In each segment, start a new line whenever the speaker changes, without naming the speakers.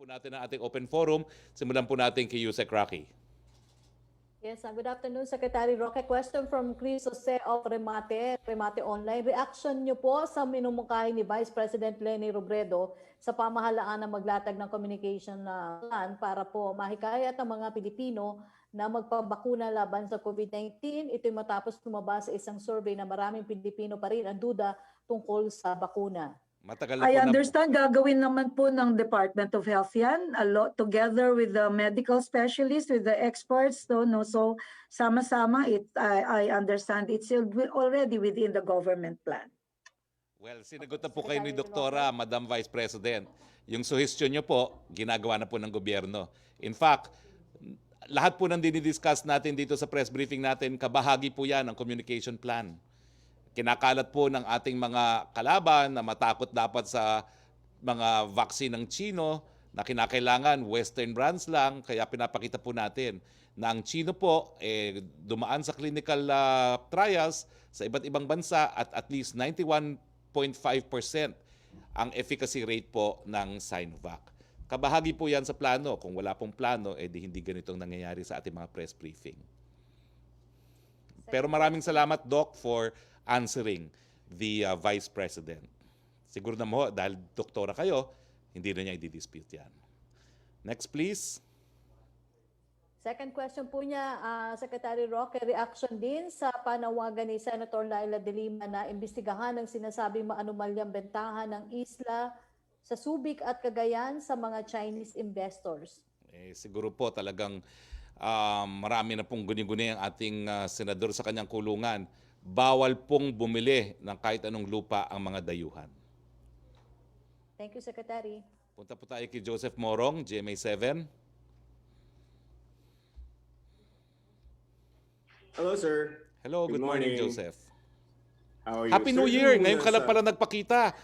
po natin ang ating open forum. Simulan po natin kay Yusek Roque.
Yes, good afternoon, Secretary Roque. Question from Chris Jose of Remate Online. Reaction niyo po sa minumungkahi ni Vice President Leni Robredo sa pamahalaan na maglatag ng communication plan para po mahikayat ang mga Pilipino na magpabakuna laban sa COVID-19. Ito'y matapos lumabas sa isang survey na maraming Pilipino pa rin ang duda tungkol sa bakuna.
Matagal na
I
po
understand gagawin naman po ng Department of Health yan, a lot together with the medical specialists, with the experts. So sama-sama, I understand it's already within the government plan.
Well, sinagot na po kayo ni Doktora, Madam Vice President. Yung suhestyon nyo po, ginagawa na po ng gobyerno. In fact, lahat po ng dinidiscuss natin dito sa press briefing natin, kabahagi po yan ng communication plan. Kinakalat po ng ating mga kalaban na matakot dapat sa mga vaccine ng Chino na kinakailangan Western brands lang, kaya pinapakita po natin na ang Chino po dumaan sa clinical trials sa iba't ibang bansa at least 91.5% ang efficacy rate po ng Sinovac. Kabahagi po yan sa plano. Kung wala pong plano, hindi ganitong nangyayari sa ating mga press briefing. Pero maraming salamat, Doc, for answering the Vice President. Siguro na mo, dahil doktora kayo, hindi na niya i-dispute yan. Next, please.
Second question po niya, Secretary Roque, reaction din sa panawagan ni Senator Laila de Lima na imbestigahan ang sinasabing maanumalyang bentahan ng isla sa Subic at Cagayan sa mga Chinese investors.
Siguro po talagang marami na pong guni-guni ang ating senador sa kanyang kulungan. Bawal pong bumili ng kahit anong lupa ang mga dayuhan.
Thank you, Secretary.
Punta po tayo kay Joseph Morong, GMA7.
Hello, sir.
Hello, good morning, Joseph.
How are you?
Happy New
Sir,
Year!
nung
Ngayon ka lang pala nagpakita.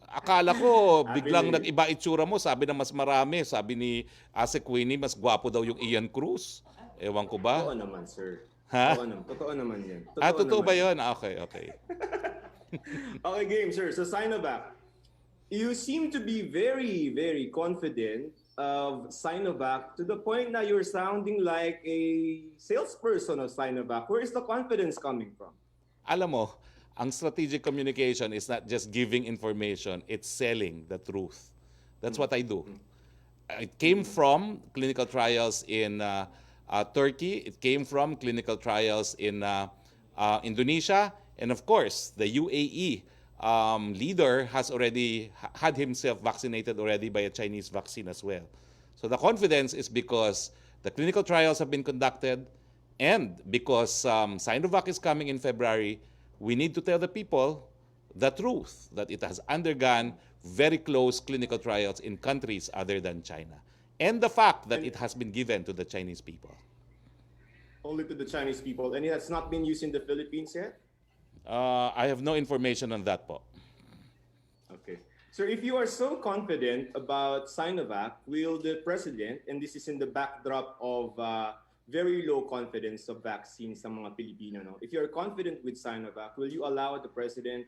Akala ko biglang nag-iba itsura mo. Sabi na mas marami. Sabi ni Ase Queenie, mas gwapo daw yung Ian Cruz. Ewan ko ba?
Totoo naman, sir.
Ha?
Totoo naman yan.
Totoo ba
naman.
yun? Okay.
Okay, game, sir. So, Sinovac. You seem to be very, very confident of Sinovac to the point that you're sounding like a salesperson of Sinovac. Where is the confidence coming from?
Alam mo, ang strategic communication is not just giving information, it's selling the truth. That's what I do. It came from clinical trials in Turkey. It came from clinical trials in Indonesia. And of course, the UAE leader has already had himself vaccinated already by a Chinese vaccine as well. So the confidence is because the clinical trials have been conducted and because Sinovac is coming in February, we need to tell the people the truth, that it has undergone very close clinical trials in countries other than China. And the fact that it has been given to the Chinese people.
Only to the Chinese people. And it has not been used in the Philippines yet?
I have no information on that po.
Okay. So if you are so confident about Sinovac, will the president, and this is in the backdrop of very low confidence of vaccines sa mga Pilipino, no? If you're confident with Sinovac, will you allow the president,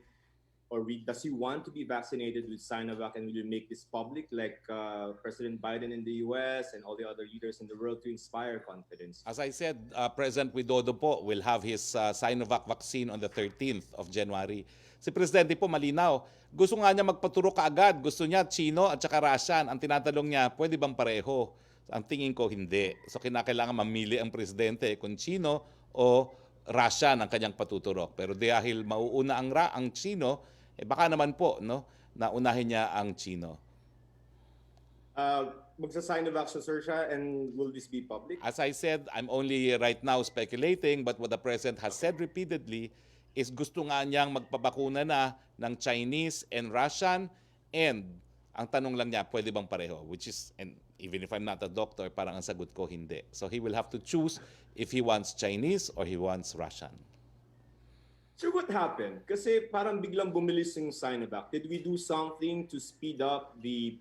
or does he want to be vaccinated with Sinovac, and will you make this public like President Biden in the US and all the other leaders in the world to inspire confidence?
As I said, President Widodo po will have his Sinovac vaccine on the 13th of January. Si Presidente po malinaw, gusto nga niya magpaturo kaagad. Gusto niya Chino at saka Russian. Ang tinatanong niya, pwede bang pareho? Ang tingin ko, hindi. So kinakailangan mamili ang Presidente kung Chino o Russian ang kanyang patuturok. Pero dahil mauuna ang Chino, baka naman po, no, naunahin niya ang Chino.
Magsa-Sinovac sir siya, and will this be public?
As I said, I'm only right now speculating, but what the President has said repeatedly is gusto nga niyang magpabakuna na ng Chinese and Russian, and ang tanong lang niya, pwede bang pareho? Which is, and even if I'm not a doctor, parang ang sagot ko, hindi. So he will have to choose if he wants Chinese or he wants Russian.
So what happened? Kasi parang biglang bumilis yung Sinovac. Did we do something to speed up the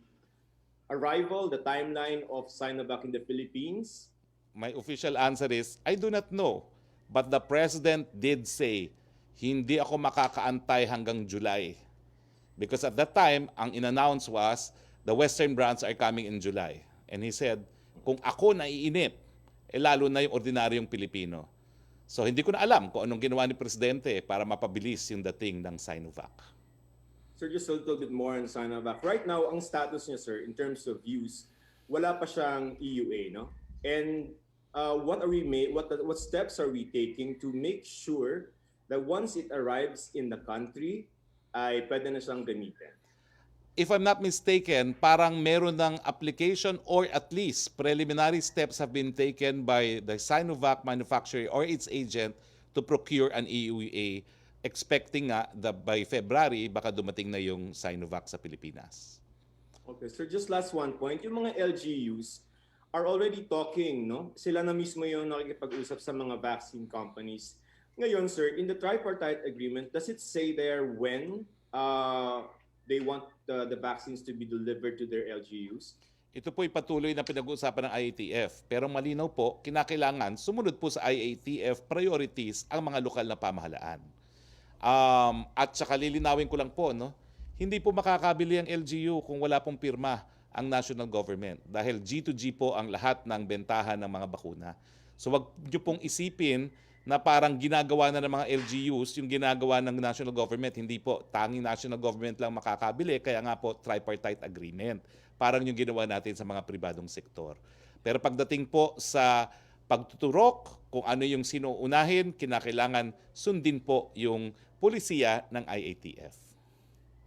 arrival, the timeline of Sinovac in the Philippines?
My official answer is, I do not know. But the President did say, hindi ako makakaantay hanggang July. Because at that time, ang in-announce was the Western brands are coming in July. And he said, kung ako naiinip, lalo na yung ordinaryong Pilipino. So hindi ko na alam kung anong ginawa ni Presidente para mapabilis yung dating ng Sinovac.
Sir, just a little bit more on Sinovac. Right now, ang status niya, sir, in terms of use, wala pa siyang EUA, no? And what steps are we taking to make sure that once it arrives in the country, ay pwede na siyang gamitin?
If I'm not mistaken, parang meron ng application or at least preliminary steps have been taken by the Sinovac manufacturer or its agent to procure an EUA, expecting nga that by February, baka dumating na yung Sinovac sa Pilipinas.
Okay, sir, just last one point. Yung mga LGUs are already talking, no? Sila na mismo yung nakikipag-usap sa mga vaccine companies. Ngayon, sir, in the tripartite agreement, does it say there when they want the vaccines to be delivered to their LGUs?
Ito po'y patuloy na pinag-uusapan ng IATF. Pero malinaw po, kinakailangan sumunod po sa IATF priorities ang mga lokal na pamahalaan. At saka lilinawin ko lang po, no? Hindi po makakabili ang LGU kung wala pong pirma ang national government. Dahil G2G po ang lahat ng bentahan ng mga bakuna. So wag niyo pong isipin na parang ginagawa na ng mga LGUs yung ginagawa ng national government. Hindi po, tanging national government lang makakabili, kaya nga po tripartite agreement. Parang yung ginawa natin sa mga pribadong sektor. Pero pagdating po sa pagtuturok, kung ano yung sinuunahin, kinakailangan sundin po yung pulisiya ng IATF.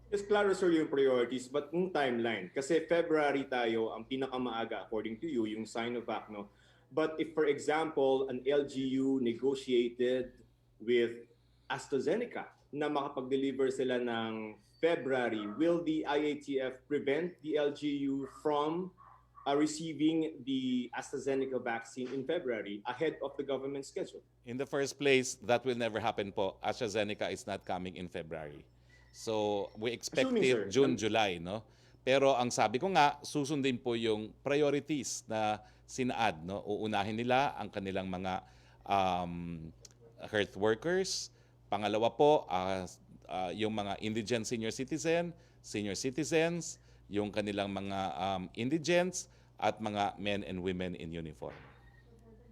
Just klaro, sir, yung priorities, but yung timeline. Kasi February tayo, ang pinakamaaga, according to you, yung Sinovac, no? But if, for example, an LGU negotiated with AstraZeneca na makapag-deliver sila ng February, will the IATF prevent the LGU from receiving the AstraZeneca vaccine in February ahead of the government schedule?
In the first place, that will never happen po. AstraZeneca is not coming in February. So we expect
Assuming,
it
sir,
June, July, no? Pero ang sabi ko nga, susundin po yung priorities na sinaad, no? Uunahin nila ang kanilang mga health workers. Pangalawa po, yung mga indigent senior citizens, yung kanilang mga indigents at mga men and women in uniform.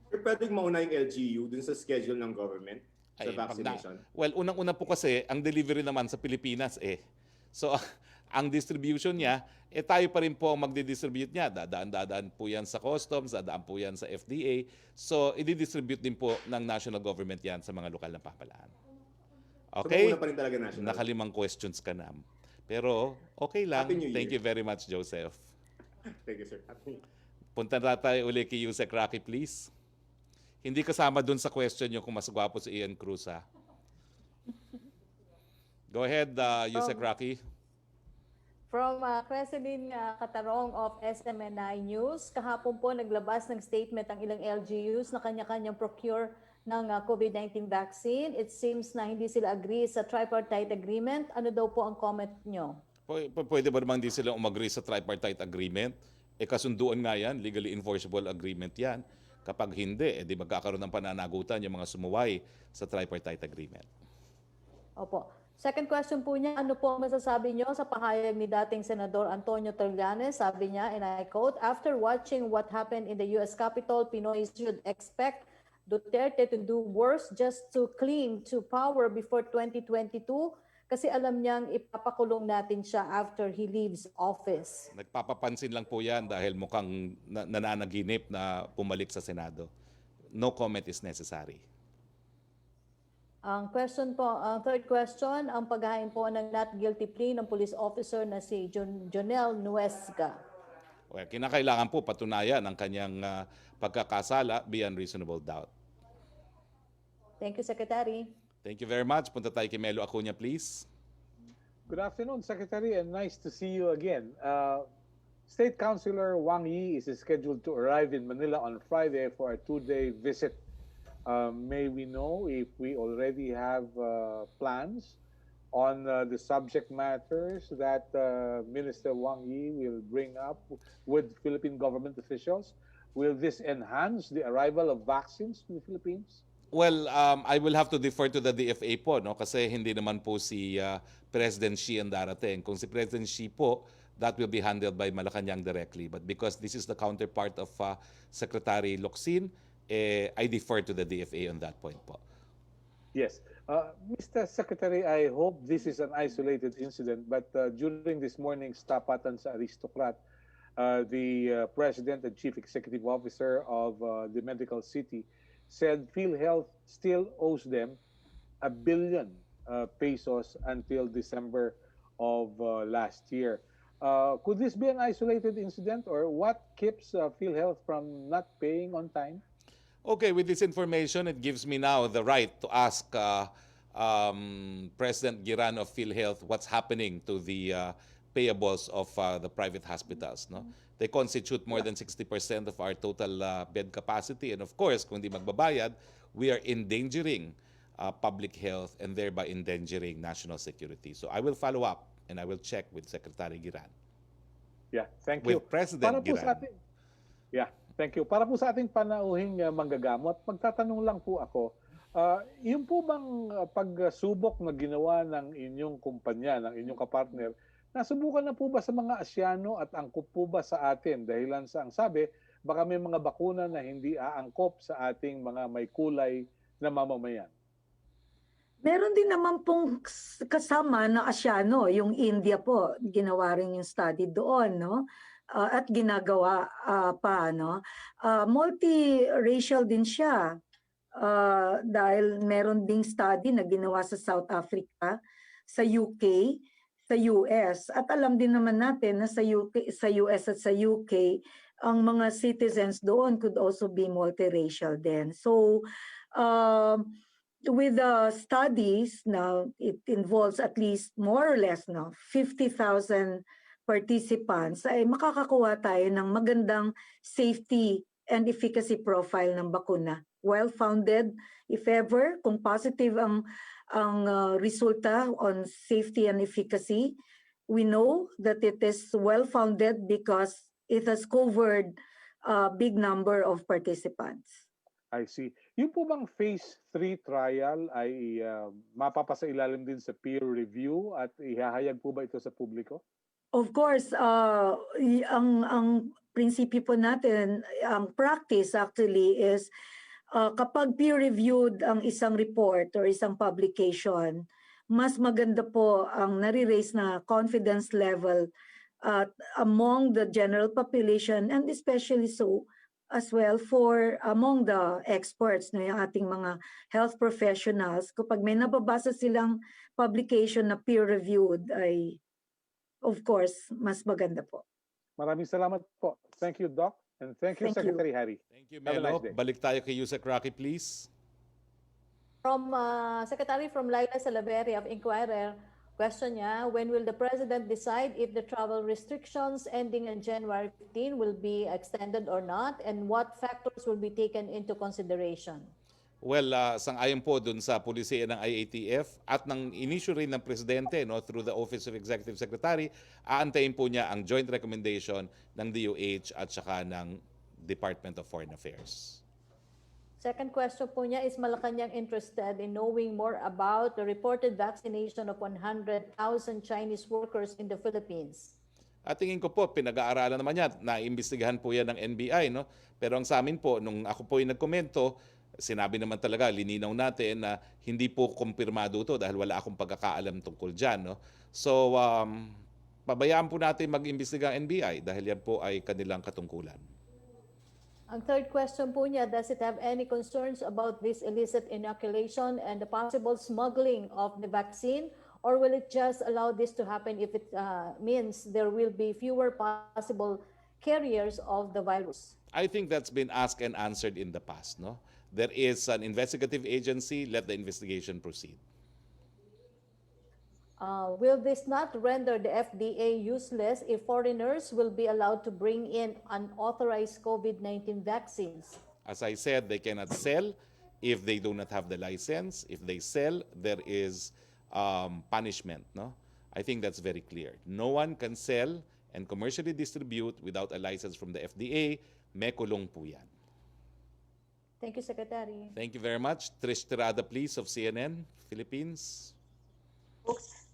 Sir, pwedeng mauna yung LGU dun sa schedule ng government sa vaccination?
Well, unang-una po kasi, ang delivery naman sa Pilipinas So, ang distribution niya, tayo pa rin po ang magdi-distribute niya. Dadaan po yan sa customs, dadaan po yan sa FDA. So, i-distribute din po ng national government yan sa mga lokal na pamahalaan. Okay?
So, mauna pa rin talaga national.
Nakalimang questions ka na. Pero, okay lang.
Happy New Year.
Thank you very much, Joseph.
Thank you, sir.
Punta na tayo uli kay Yusek Roque, please. Hindi kasama dun sa question yung kung mas gwapo si Ian Cruz, ha? Go ahead, Yusek Roque.
From Creseline Catarong of SMNI News, kahapon po naglabas ng statement ang ilang LGUs na kanya-kanyang procure ng COVID-19 vaccine. It seems na hindi sila agree sa tripartite agreement. Ano daw po ang comment nyo?
Pwede ba naman hindi sila umagree sa tripartite agreement? Kasunduan nga yan, legally enforceable agreement yan. Kapag hindi, di magkakaroon ng pananagutan yung mga sumuway sa tripartite agreement.
Opo. Second question po niya, ano po ang masasabi niyo sa pahayag ni dating Senador Antonio Trillanes? Sabi niya, and I quote, "After watching what happened in the US Capitol, Pinoys should expect Duterte to do worse just to cling to power before 2022 kasi alam niyang ipapakulong natin siya after he leaves office."
Nagpapapansin lang po yan dahil mukhang nananaginip na pumalik sa Senado. No comment is necessary.
Ang third question, ang paghahain po ng not guilty plea ng police officer na si Jonel Nuesga.
Well, kinakailangan po patunayan ang kanyang pagkakasala beyond reasonable doubt.
Thank you, Secretary.
Thank you very much. Punta tayo kay Melo Acuña, please.
Good afternoon, Secretary, and nice to see you again. State Councilor Wang Yi is scheduled to arrive in Manila on Friday for a 2-day visit. May we know if we already have plans on the subject matters that Minister Wang Yi will bring up with Philippine government officials? Will this enhance the arrival of vaccines to the Philippines?
Well, I will have to defer to the DFA po, no? Kasi hindi naman po si President Xi ang darating. Kung si President Xi po that will be handled by Malacanang directly. But because this is the counterpart of Secretary Locsin, I defer to the DFA on that point po.
Yes. Mr. Secretary, I hope this is an isolated incident, but during this morning's tapatan sa Aristocrat, the President and Chief Executive Officer of the Medical City said PhilHealth still owes them 1 billion pesos until December of last year. Could this be an isolated incident, or what keeps PhilHealth from not paying on time?
Okay, with this information, it gives me now the right to ask President Giran of PhilHealth what's happening to the payables of the private hospitals. No? They constitute more than 60% of our total bed capacity. And of course, kung di magbabayad, we are endangering public health and thereby endangering national security. So I will follow up and I will check with Secretary Giran.
Yeah, thank
With
you.
President
Para po sa
Giran.
ating, yeah, thank you. Para po sa ating panauhing manggagamot, magtatanong lang po ako, yung po bang pagsubok na ginawa ng inyong kumpanya, ng inyong kapartner, nasubukan na po ba sa mga Asyano at angkop po ba sa atin? Dahilan sa ang sabi, baka may mga bakuna na hindi aangkop sa ating mga may kulay na mamamayan.
Meron din naman pong kasama na Asyano, yung India po, ginawa rin yung study doon, no? At ginagawa pa, no? Multiracial din siya dahil meron ding study na ginawa sa South Africa, sa UK, sa US. At alam din naman natin na sa US at sa UK, ang mga citizens doon could also be multiracial din. So, with the studies now, it involves at least more or less 50,000 participants, ay makakakuha tayo ng magandang safety and efficacy profile ng bakuna. Well-founded, if ever, kung positive ang resulta on safety and efficacy, we know that it is well-founded because it has covered a big number of participants.
I see. Yung po bang phase 3 trial ay mapapasailalim din sa peer review at ihahayag po ba ito sa publiko?
Of course, ang prinsipyo po natin, ang practice actually is kapag peer-reviewed ang isang report or isang publication, mas maganda po ang nare-raise na confidence level among the general population and especially so as well for among the experts, no, yung ating mga health professionals. Kapag may nababasa silang publication na peer-reviewed ay of course, mas maganda po.
Maraming salamat po. Thank you, Doc. And thank you,
Thank you.
Secretary Harry.
Thank you,
Have a
Melo.
nice day.
Balik tayo kay Yusek Roque, please.
From Secretary from Laila Salaverry of Inquirer, question niya, when will the President decide if the travel restrictions ending on January 15 will be extended or not, and what factors will be taken into consideration?
Well, sang-ayon po dun sa pulisiya ng IATF at ng inisyu rin ng Presidente through the Office of Executive Secretary, aantayin po niya ang joint recommendation ng DOH at saka ng Department of Foreign Affairs.
Second question po niya, is Malacanang interested in knowing more about the reported vaccination of 100,000 Chinese workers in the Philippines?
At tingin ko po, pinag-aaralan naman yan, naimbestigahan po yan ng NBI. Pero ang sa amin po, nung ako po yung nagkomento, sinabi naman talaga, lininaw natin na hindi po kumpirmado ito dahil wala akong pagkakaalam tungkol dyan. So, pabayaan po natin mag-imbestiga ang NBI dahil yan po ay kanilang katungkulan.
Ang third question po niya, does it have any concerns about this illicit inoculation and the possible smuggling of the vaccine? Or will it just allow this to happen if it means there will be fewer possible carriers of the virus?
I think that's been asked and answered in the past. There is an investigative agency, let the investigation proceed.
Will this not render the FDA useless if foreigners will be allowed to bring in unauthorized COVID-19 vaccines?
As I said, they cannot sell if they do not have the license. If they sell, there is punishment. I think that's very clear. No one can sell and commercially distribute without a license from the FDA. May kulong po yan.
Thank you, Secretary.
Thank you very much. Trish Tirada, please, of CNN Philippines.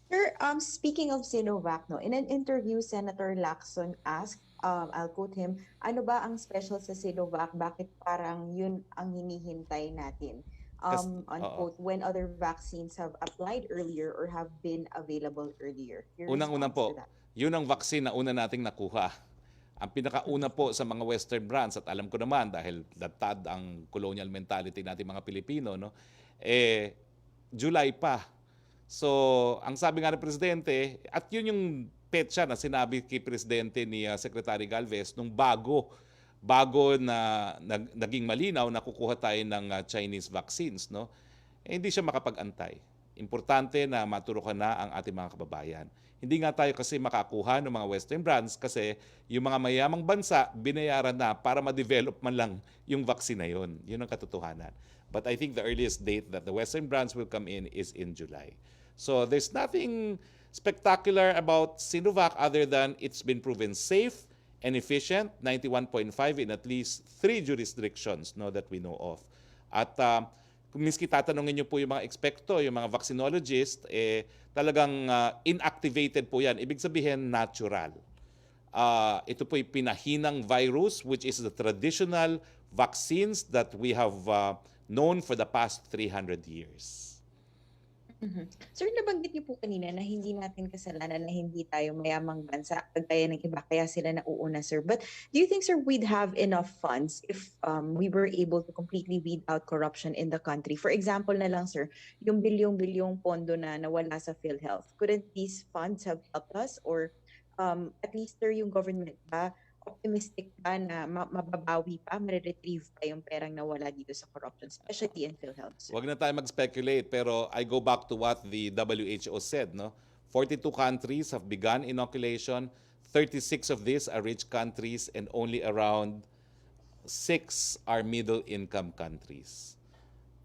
Sir, speaking of Sinovac, no, in an interview, Senator Lacson asked, I'll quote him, ano ba ang special sa Sinovac? Bakit parang yun ang hinihintay natin?
Oo.
Unquote, when other vaccines have applied earlier or have been available earlier. Your
Unang-una
response to
po,
that?
yun ang vaccine na una nating nakuha. Ang pinakauna po sa mga Western brands, at alam ko naman dahil datad ang colonial mentality natin mga Pilipino, no? July pa. So, ang sabi nga ng Presidente, at yun yung petsa na sinabi kay Presidente ni Secretary Galvez nung bago na naging malinaw na kukuha tayo ng Chinese vaccines, no? Hindi siya makapag-antay. Importante na maturukan na ang ating mga kababayan. Hindi nga tayo kasi makakuha ng mga Western brands kasi yung mga mayamang bansa binayaran na para ma-develop man lang yung vaccine na yun. Yun ang katotohanan. But I think the earliest date that the Western brands will come in is in July. So there's nothing spectacular about Sinovac other than it's been proven safe and efficient, 91.5 in at least 3 jurisdictions, no, that we know of. At kung miski tatanungin niyo po yung mga expecto, yung mga vaccinologist, talagang inactivated po yan. Ibig sabihin, natural. Ito po yung pinahinang virus, which is the traditional vaccines that we have known for the past 300 years.
Sir, nabanggit niyo po kanina na hindi natin kasalanan na hindi tayo mayamang bansa kagaya ng iba, kaya sila nauuna, sir. But do you think, sir, we'd have enough funds if we were able to completely weed out corruption in the country? For example na lang, sir, yung bilyong-bilyong pondo na nawala sa PhilHealth. Couldn't these funds have helped us? Or at least, sir, yung government ba, optimistic ba na mababawi pa, ma-retrieve pa yung perang nawala dito sa corruption, especially in PhilHealth, sir?
Huwag na tayo mag-speculate, pero I go back to what the WHO said, no? 42 countries have begun inoculation, 36 of these are rich countries, and only around 6 are middle-income countries.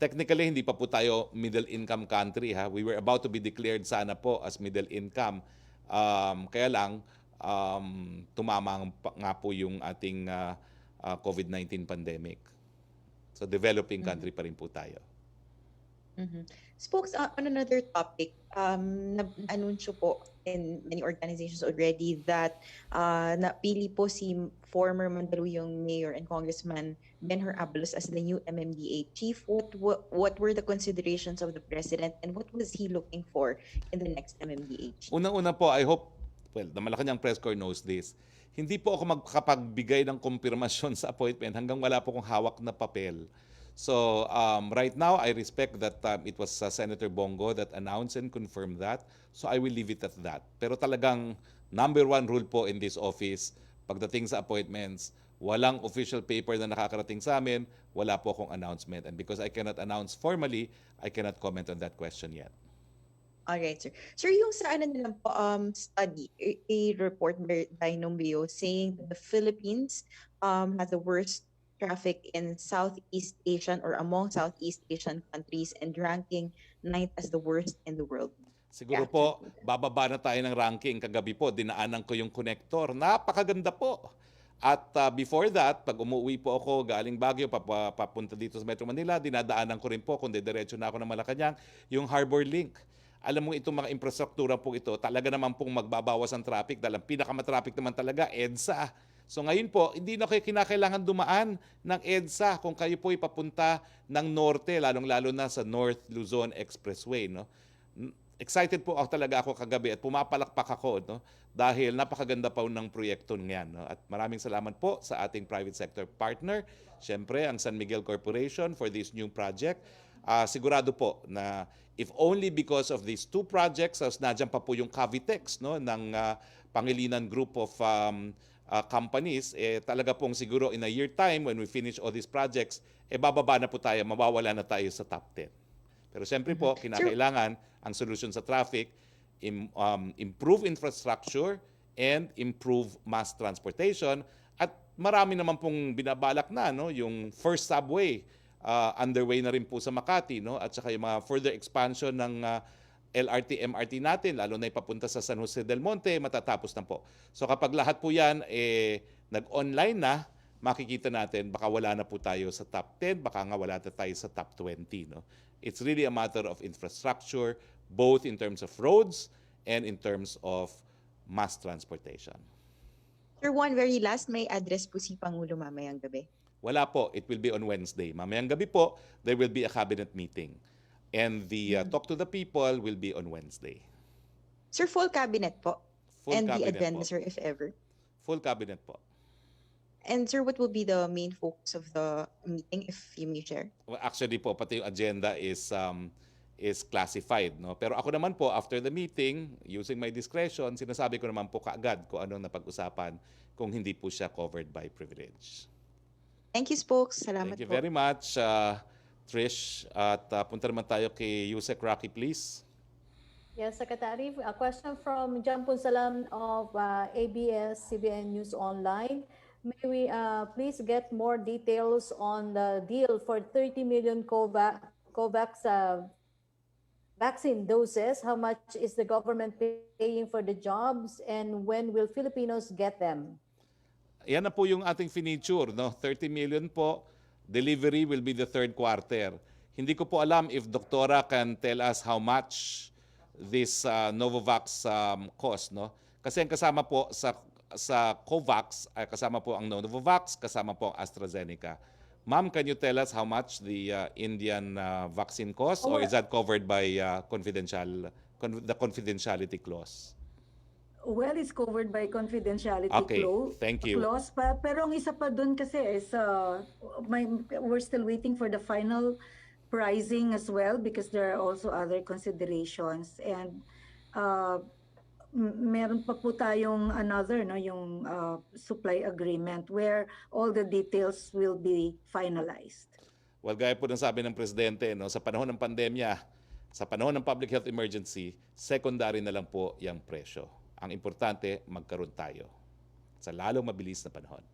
Technically, hindi pa po tayo middle-income country, ha? We were about to be declared sana po as middle-income. Kaya lang, tumama nga po yung ating COVID-19 pandemic. So developing country pa rin po tayo.
Spokes, on another topic, na-anunsyo po in many organizations already that napili po si former Mandaluyong Mayor and Congressman Benhur Abalos as the new MMDA chief. What were the considerations of the president and what was he looking for in the next MMDA chief?
Unang-una po, I hope, well, the Malacanang press corps knows this, hindi po ako magkakapagbigay ng kumpirmasyon sa appointment hanggang wala po akong hawak na papel. So right now, I respect that it was Senator Bongo that announced and confirmed that. So I will leave it at that. Pero talagang number one rule po in this office, pagdating sa appointments, walang official paper na nakakarating sa amin, wala po akong announcement. And because I cannot announce formally, I cannot comment on that question yet.
All right, sir. Sir, yung sa ano nilang po, study, a report by Numbeo saying that the Philippines has the worst traffic in Southeast Asian or among Southeast Asian countries and ranking 9th as the worst in the world.
Siguro po, bababa na tayo ng ranking. Kagabi po, dinaanan ko yung connector. Napakaganda po. At before that, pag umuwi po ako galing Baguio, papunta dito sa Metro Manila, dinadaanan ko rin po, kung diretso na ako ng Malacanang, yung Harbor Link. Alam mo itong mga infrastruktura po ito, talaga naman pong magbabawas ang traffic dahil ang pinakamatraffic naman talaga, EDSA. So ngayon po, hindi na kayo kinakailangan dumaan ng EDSA kung kayo po ipapunta ng norte, lalong-lalo na sa North Luzon Expressway. No? Excited po talaga ako kagabi at pumapalakpak ako, no? Dahil napakaganda pa ng proyekto niyan. No? At maraming salamat po sa ating private sector partner, syempre ang San Miguel Corporation for this new project. Sigurado po na if only because of these two projects, as nadyan pa po yung Cavitex, no, ng Pangilinan Group of companies, talaga pong siguro in a year time when we finish all these projects, bababa na po tayo, mawawala na tayo sa top 10. Pero siyempre po, kinakailangan ang solution sa traffic, improve infrastructure and improve mass transportation. At marami naman pong binabalak na, no, yung first subway, underway na rin po sa Makati, no? At saka yung mga further expansion ng LRT, MRT natin, lalo na ipapunta sa San Jose del Monte, matatapos na po. So kapag lahat po yan nag-online na, makikita natin baka wala na po tayo sa top 10, baka nga wala na tayo sa top 20. No? It's really a matter of infrastructure, both in terms of roads and in terms of mass transportation.
Sir, one very last, may address po si Pangulo mamayang gabi.
Wala po. It will be on Wednesday. Mamayang gabi po, there will be a cabinet meeting. And the talk to the people will be on Wednesday.
Sir, full cabinet po.
Full
And the
cabinet
advisor,
po.
if ever.
Full cabinet po.
And sir, what will be the main focus of the meeting, if you may share?
Well, actually po, pati yung agenda is classified. No? Pero ako naman po, after the meeting, using my discretion, sinasabi ko naman po kaagad kung anong napag-usapan kung hindi po siya covered by privilege.
Thank you, Spokes. Salamat
Thank you
po.
very much, Trish. At punta naman tayo kay Yusek Roque, please.
Yes, Secretary. A question from Jan Punsalan of ABS-CBN News Online. May we please get more details on the deal for 30 million COVAX vaccine doses? How much is the government paying for the jobs, and when will Filipinos get them?
Yan na po yung ating finiture, no? 30 million po. Delivery will be the third quarter. Hindi ko po alam if Doktora can tell us how much this Novavax cost, no? Kasi ang kasama po sa COVAX, ay kasama po ang Novavax, kasama po ang AstraZeneca. Ma'am, can you tell us how much the Indian vaccine costs, or is that covered by the confidentiality clause?
Well, it's covered by confidentiality
Okay, thank you.
clause. Pero ang isa pa dun kasi is we're still waiting for the final pricing as well, because there are also other considerations. And meron pa po tayong another, no, yung supply agreement where all the details will be finalized.
Well, gaya po ng sabi ng Presidente, no, sa panahon ng pandemya, sa panahon ng public health emergency, secondary na lang po yung presyo. Ang importante, magkaroon tayo sa lalong mabilis na panahon.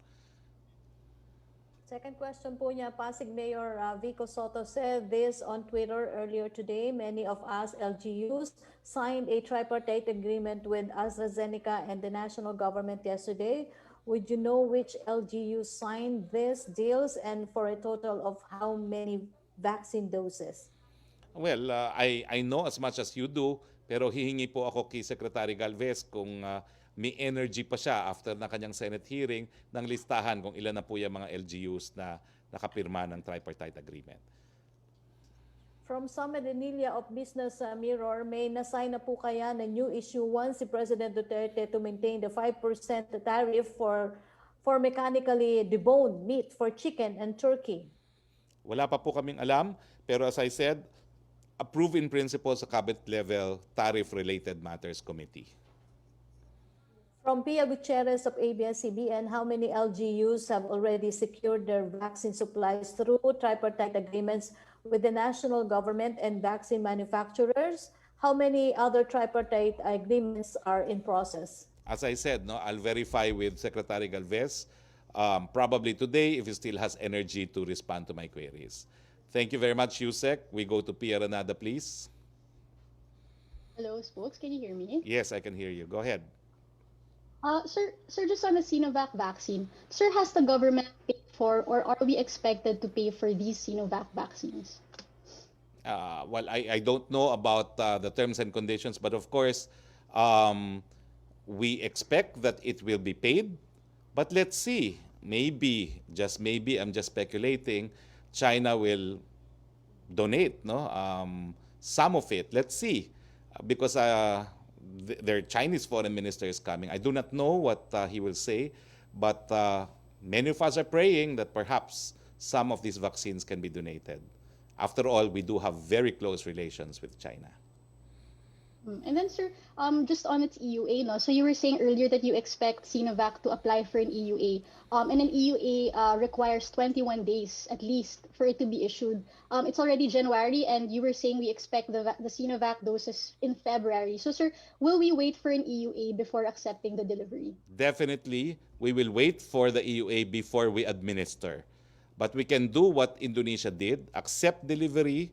Second question po niya, Pasig Mayor Vico Soto said this on Twitter earlier today. Many of us LGUs signed a tripartite agreement with AstraZeneca and the national government yesterday. Would you know which LGU signed these deals and for a total of how many vaccine doses?
Well, I know as much as you do, pero hihingi po ako kay Secretary Galvez kung may energy pa siya after na kanyang Senate hearing ng listahan kung ilan na po yung mga LGUs na nakapirma ng tripartite agreement.
From Summit Enilia of Business Mirror, may nasign na po kaya na new issue 1 si President Duterte to maintain the 5% tariff for mechanically deboned meat for chicken and turkey?
Wala pa po kaming alam, pero as I said, approve in principle sa cabinet level tariff-related matters committee.
From Pia Gutierrez of ABS-CBN, how many LGUs have already secured their vaccine supplies through tripartite agreements with the national government and vaccine manufacturers? How many other tripartite agreements are in process?
As I said, no, I'll verify with Secretary Galvez probably today if he still has energy to respond to my queries. Thank you very much, Yusek. We go to Pia Renada, please.
Hello, Spokes. Can you hear me?
Yes, I can hear you. Go ahead.
Sir, just on the Sinovac vaccine, sir, has the government paid for, or are we expected to pay for these Sinovac vaccines?
Well, I don't know about the terms and conditions, but of course, we expect that it will be paid. But let's see. Maybe, just maybe, I'm just speculating, China will donate, no, some of it. Let's see, because their Chinese foreign minister is coming. I do not know what he will say, but many of us are praying that perhaps some of these vaccines can be donated. After all, we do have very close relations with China.
And then, sir, just on its EUA, no? So you were saying earlier that you expect Sinovac to apply for an EUA, and an EUA requires 21 days at least for it to be issued. It's already January, and you were saying we expect the Sinovac doses in February. So, sir, will we wait for an EUA before accepting the delivery?
Definitely, we will wait for the EUA before we administer. But we can do what Indonesia did, accept delivery,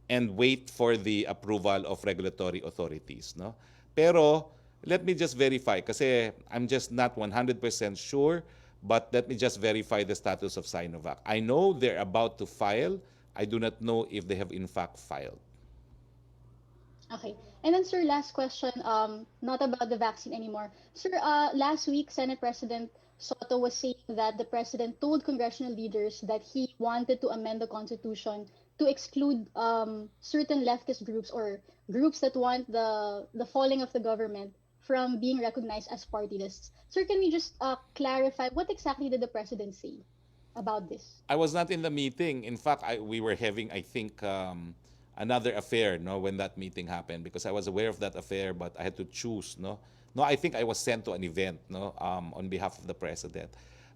and wait for the approval of regulatory authorities, no? Pero let me just verify kasi I'm just not 100% sure, but let me just verify the status of Sinovac. I know they're about to file. I do not know if they have in fact filed.
Okay. And then, sir, last question, not about the vaccine anymore. Sir, last week, Senate President Soto was saying that the president told congressional leaders that he wanted to amend the Constitution to exclude certain leftist groups or groups that want the falling of the government from being recognized as party lists. Sir, can we just clarify what exactly did the president say about this?
I was not in the meeting. In fact, we were having, I think, another affair, no, when that meeting happened, because I was aware of that affair, but I had to choose, no. No, I think I was sent to an event, no, on behalf of the president.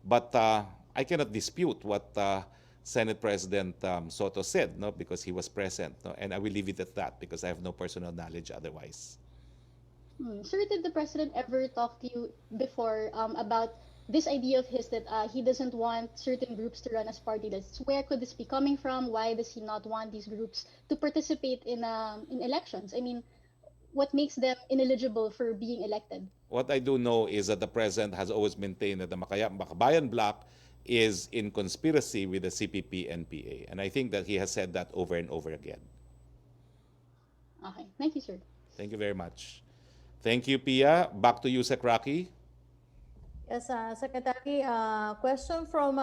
But I cannot dispute what Senate President Soto said, no, because he was present, no, and I will leave it at that because I have no personal knowledge otherwise.
Sir, did the president ever talk to you before about this idea of his that he doesn't want certain groups to run as party lists? Where could this be coming from? Why does he not want these groups to participate in elections? I mean, what makes them ineligible for being elected?
What I do know is that the president has always maintained that the Makabayan Bloc is in conspiracy with the CPP and PA. And I think that he has said that over and over again.
Okay, thank you, sir.
Thank you very much. Thank you, Pia. Back to you, Sec Rocky.
Yes, Secretary, question from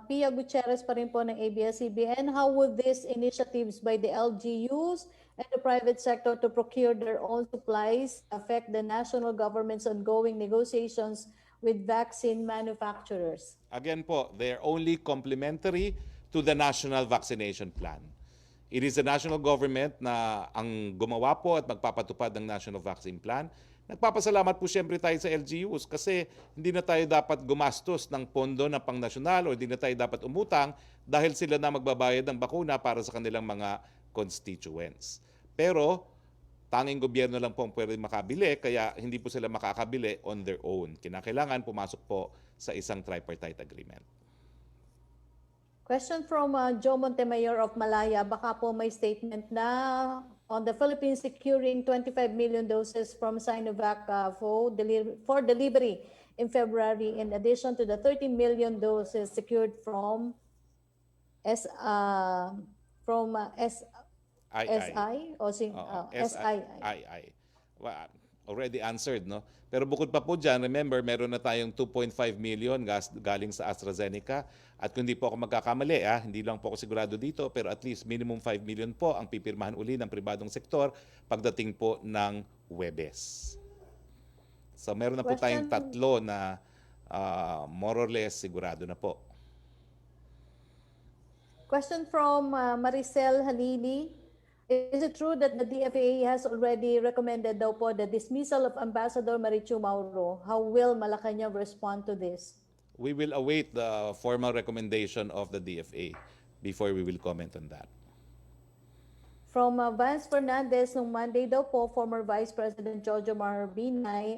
Pia Gutierrez pa rin po ng ABS-CBN. How would these initiatives by the LGUs and the private sector to procure their own supplies affect the national government's ongoing negotiations with vaccine manufacturers?
Again po, they're only complementary to the national vaccination plan. It is the national government na ang gumawa po at magpapatupad ng national vaccine plan. Nagpapasalamat po siyempre tayo sa LGUs kasi hindi na tayo dapat gumastos ng pondo ng pangnasyonal o hindi na tayo dapat umutang dahil sila na magbabayad ng bakuna para sa kanilang mga constituents. Pero tanging gobyerno lang po ang pwede makabili kaya hindi po sila makakabili on their own. Kinakailangan pumasok po sa isang tripartite agreement.
Question from Joe Montemayor of Malaya. Baka po may statement na on the Philippines securing 25 million doses from Sinovac for delivery in February, in addition to the 13 million doses secured from SI or SII.
Well, already answered, no? Pero bukod pa po dyan, remember, meron na tayong 2.5 million galing sa AstraZeneca. At kung hindi po ako magkakamali, hindi lang po ako sigurado dito, pero at least minimum 5 million po ang pipirmahan uli ng pribadong sektor pagdating po ng Huwebes. So meron na po tayong tatlo na more or less sigurado na po.
Question from Maricel Halili. Is it true that the DFA has already recommended daw po the dismissal of Ambassador Marichu Mauro? How will Malacanang respond to this?
We will await the formal recommendation of the DFA before we will comment on that.
From Vance Fernandez, nung Monday daw po, former Vice President Jojo Marbinay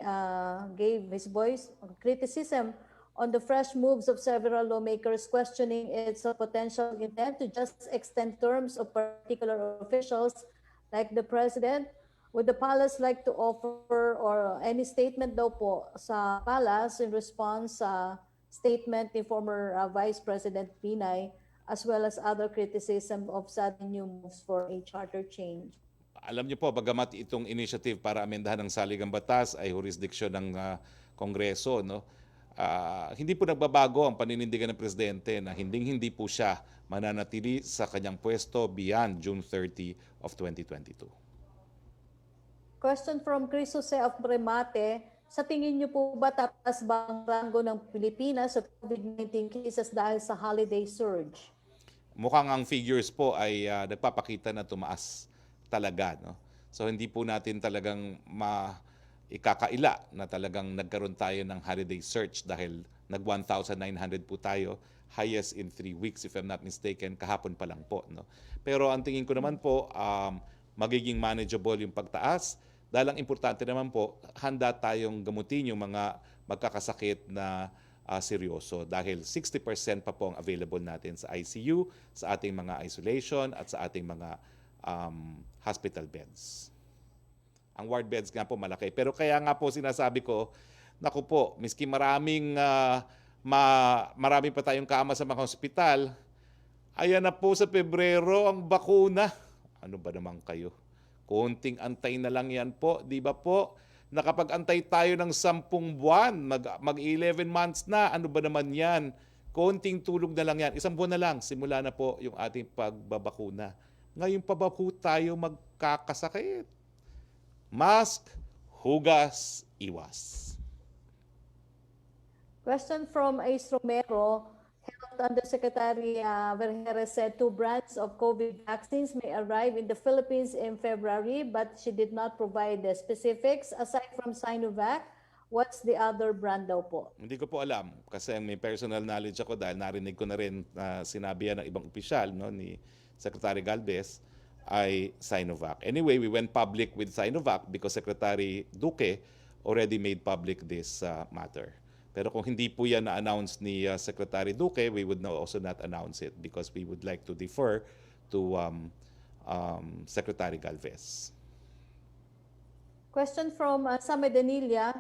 gave his voice on criticism on the fresh moves of several lawmakers questioning its potential intent to just extend terms of particular officials like the President. Would the Palace like to offer or any statement daw po sa Palace in response sa statement ni former Vice President Binay as well as other criticism of sudden new moves for a charter change?
Alam niyo po, bagamat itong initiative para amendahan ng saligang batas ay jurisdiksyon ng Kongreso, no? Hindi po nagbabago ang paninindigan ng Presidente na hindi po siya mananatili sa kanyang pwesto beyond June 30 of 2022.
Question from Chris Jose of Remate. Sa tingin niyo po ba tatas ba ang ranggo ng Pilipinas sa COVID-19 cases dahil sa holiday surge?
Mukhang ang figures po ay nagpapakita na tumaas talaga, no? So hindi po natin talagang ikakaila na talagang nagkaroon tayo ng holiday surge dahil nag 1,900 po tayo, highest in 3 weeks if I'm not mistaken, kahapon pa lang po, no? Pero ang tingin ko naman po, magiging manageable yung pagtaas dahil ang importante naman po, handa tayong gamutin yung mga magkakasakit na seryoso dahil 60% pa po ang available natin sa ICU, sa ating mga isolation at sa ating mga hospital beds. Ang ward beds nga po malaki. Pero kaya nga po sinasabi ko, naku po, miski marami pa tayong kama sa mga hospital, ayan na po sa Pebrero ang bakuna. Ano ba naman kayo? Konting antay na lang yan po, di ba po? Nakapag-antay tayo ng 10 buwan, mag 11 months na, ano ba naman yan? Konting tulog na lang yan. 1 buwan na lang, simula na po yung ating pagbabakuna. Ngayon pa ba po tayo magkakasakit? Mask, hugas, iwas.
Question from Ace Romero. Health Undersecretary Vergere said 2 brands of COVID vaccines may arrive in the Philippines in February, but she did not provide the specifics. Aside from Sinovac, what's the other brand daw po?
Hindi ko po alam kasi may personal knowledge ako dahil narinig ko na rin sinabi yan ng ibang opisyal, no, ni Secretary Galvez ay Sinovac. Anyway, we went public with Sinovac because Secretary Duque already made public this matter. Pero kung hindi po yan na-announce ni Secretary Duque, we would also not announce it because we would like to defer to Secretary Galvez.
Question from Same Danilla.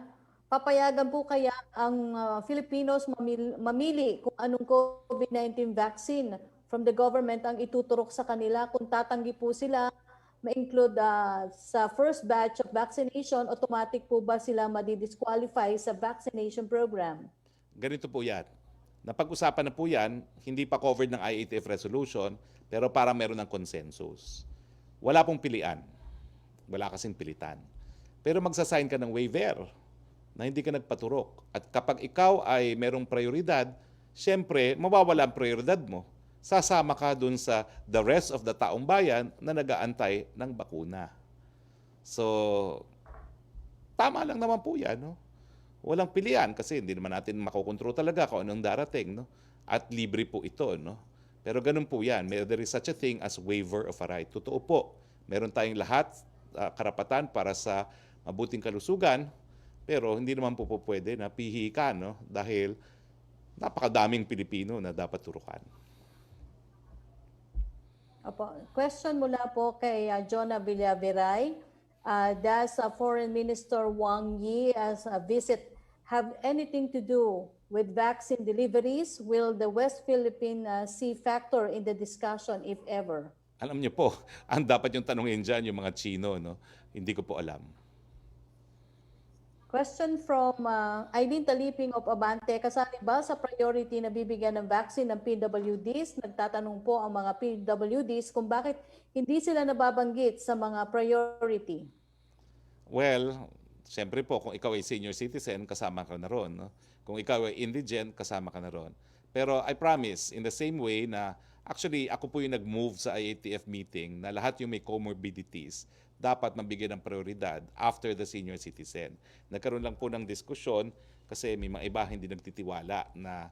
Papayagan po kaya ang Filipinos mamili kung anong COVID-19 vaccine from the government ang ituturok sa kanila? Kung tatanggi po sila, ma-include sa first batch of vaccination, automatic po ba sila madi-disqualify sa vaccination program?
Ganito po yan. Napag-usapan na po yan, hindi pa covered ng IATF resolution, pero para meron ng consensus. Wala pong pilian. Wala kasing pilitan. Pero magsasign ka ng waiver na hindi ka nagpaturok. At kapag ikaw ay merong prioridad, syempre, mawawala ang prioridad mo. Sasama ka dun sa the rest of the taong bayan na nag-aantay ng bakuna. So, tama lang naman po yan. No? Walang pilian kasi hindi naman natin makokontrol talaga kung anong darating. No? At libre po ito. No? Pero ganun po yan. There is such a thing as waiver of a right. Totoo po. Meron tayong lahat karapatan para sa mabuting kalusugan, pero hindi naman po pwede na pihi ka, no? Dahil napakadaming Pilipino na dapat turukan.
Opo. Question mula po kay Jonah Villaveray. Does Foreign Minister Wang Yi's visit have anything to do with vaccine deliveries? Will the West Philippine Sea factor in the discussion, if ever?
Alam niyo po, ang dapat yung tanongin dyan, yung mga Chino, no? Hindi ko po alam.
Question from Aileen Taliping of Abante. Kasali ba sa priority na bibigyan ng vaccine ng PWDs? Nagtatanong po ang mga PWDs kung bakit hindi sila nababanggit sa mga priority.
Well, siyempre po, kung ikaw ay senior citizen, kasama ka na ron. No? Kung ikaw ay indigent, kasama ka na ron. Pero I promise, in the same way na actually ako po yung nag-move sa IATF meeting na lahat yung may comorbidities dapat mabigyan ng prioridad after the senior citizen. Nagkaroon lang po ng diskusyon kasi may mga iba hindi nagtitiwala na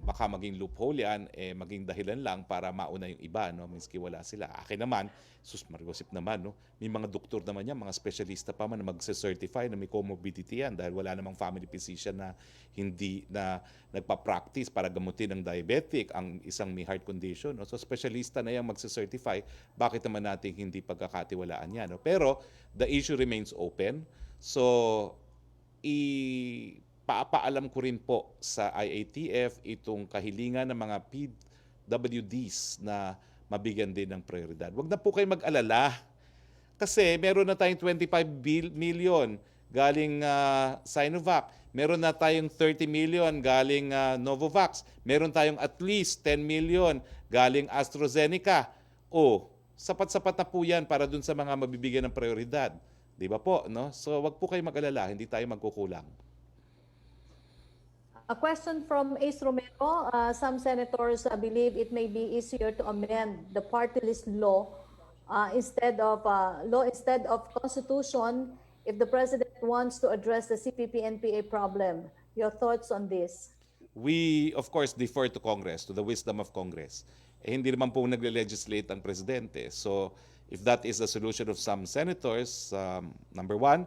baka maging loophole yan, maging dahilan lang para mauna yung iba, no? Miski wala sila. Akin naman, sus Margosip naman, no? May mga doktor naman yan, mga specialista pa man na magse-certify na may comorbidity yan dahil wala namang family physician na hindi na nagpa-practice para gamutin ng diabetic ang isang may heart condition. No? So specialista na yan magse-certify, bakit naman natin hindi pagkakatiwalaan yan? No? Pero the issue remains open. So, papaalam ko rin po sa IATF itong kahilingan ng mga PWDs na mabigyan din ng prioridad. Huwag na po kayo mag-alala kasi meron na tayong 25 million galing Sinovac. Meron na tayong 30 million galing Novavax. Meron tayong at least 10 million galing AstraZeneca. Sapat-sapat na po yan para dun sa mga mabibigyan ng prioridad. Di ba po? No? So wag po kayo mag-alala, hindi tayo magkukulang.
A question from Ace Romero. Some senators believe it may be easier to amend the party list law instead of constitution if the president wants to address the CPP-NPA problem. Your thoughts on this?
We, of course, defer to Congress, to the wisdom of Congress. Hindi naman po nagle-legislate ang presidente. So, if that is the solution of some senators, number one,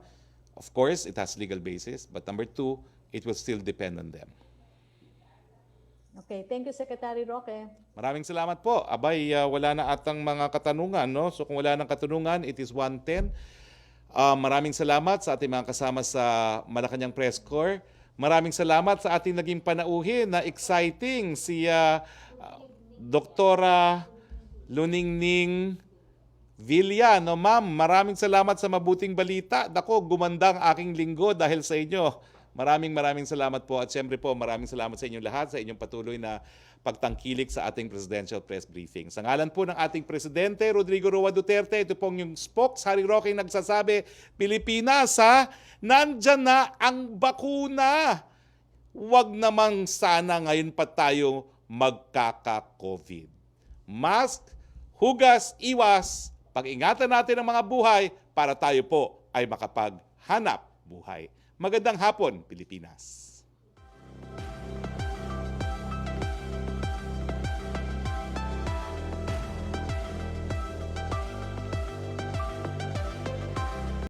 of course, it has legal basis. But number two, it will still depend on them.
Okay, thank you, Secretary Roque.
Maraming salamat po. Abay, wala na atang mga katanungan, no? So kung wala nang katanungan, it is 1:10. Maraming salamat sa ating mga kasama sa Malacañang Press Corps. Maraming salamat sa ating naging panauhin na exciting si Doktora Luningning Villa, no ma'am, maraming salamat sa mabuting balita. Dako, gumanda ang aking linggo dahil sa inyo. Maraming salamat po at syempre po maraming salamat sa inyong lahat sa inyong patuloy na pagtangkilik sa ating presidential press briefing. Sa ngalan po ng ating presidente Rodrigo Roa Duterte, ito pong yung Spox, Harry Roque nagsasabi, Pilipinas ha, nandyan na ang bakuna. Huwag namang sana ngayon pa tayo magkaka-COVID. Mask, hugas, iwas, pag-ingatan natin ang mga buhay para tayo po ay makapaghanap buhay. Magandang hapon, Pilipinas.